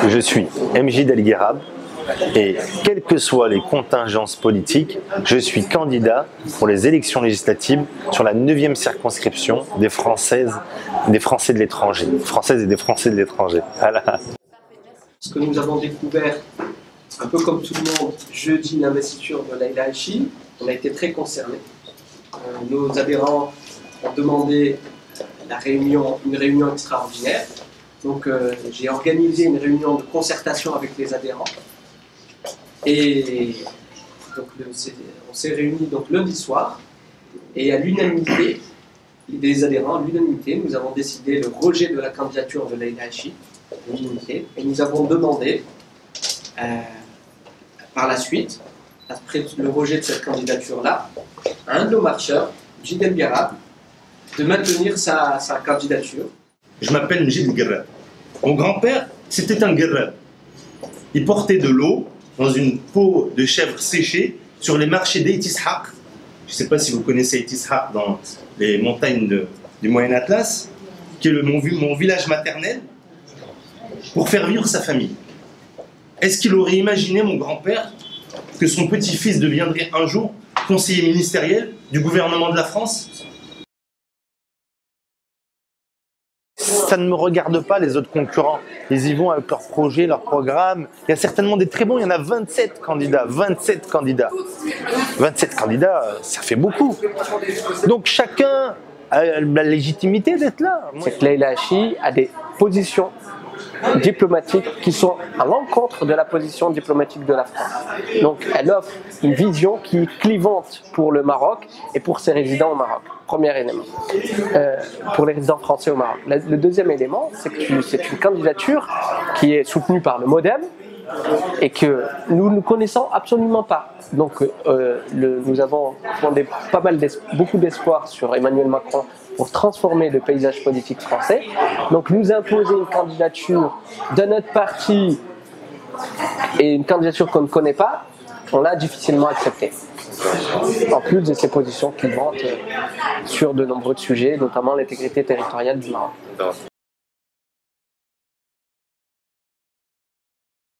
Je suis MJ Del Guerab et quelles que soient les contingences politiques, je suis candidat pour les élections législatives sur la 9e circonscription des Français de l'étranger. Françaises et des Français de l'étranger. Voilà. Ce que nous avons découvert, un peu comme tout le monde, jeudi, l'investiture de Leïla Haïchi, on a été très concernés. Nos adhérents ont demandé une réunion extraordinaire. Donc j'ai organisé une réunion de concertation avec les adhérents. Et donc, on s'est réunis donc lundi soir. Et à l'unanimité, des adhérents, à l'unanimité, nous avons décidé le rejet de la candidature de Leïla Haïchi. Et nous avons demandé, par la suite, après le rejet de cette candidature-là, à un de nos marcheurs, Mjid Del Guerab, de maintenir sa candidature. Je m'appelle Mjid Del Guerab. Mon grand-père, c'était un guerrab. Il portait de l'eau dans une peau de chèvre séchée sur les marchés d'Eït-Ishaq. Je ne sais pas si vous connaissez Eït-Ishaq dans les montagnes du Moyen Atlas, qui est mon village maternel, pour faire vivre sa famille. Est-ce qu'il aurait imaginé, mon grand-père, que son petit-fils deviendrait un jour conseiller ministériel du gouvernement de la France ? Ça ne me regarde pas les autres concurrents. Ils y vont avec leurs projets, leurs programmes. Il y a certainement des très bons, il y en a 27 candidats. 27 candidats. 27 candidats, ça fait beaucoup. Donc chacun a la légitimité d'être là. C'est que Leïla Haïchi a des positions diplomatiques qui sont à l'encontre de la position diplomatique de la France. Donc elle offre une vision qui est clivante pour le Maroc et pour ses résidents au Maroc. Premier élément. Pour les résidents français au Maroc. Le deuxième élément, c'est que c'est une candidature qui est soutenue par le MoDem et que nous ne connaissons absolument pas. Donc nous avons fondé beaucoup d'espoir sur Emmanuel Macron pour transformer le paysage politique français. Donc nous imposer une candidature de notre parti et une candidature qu'on ne connaît pas, on l'a difficilement acceptée. En plus de ses positions clivantes sur de nombreux sujets, notamment l'intégrité territoriale du Maroc.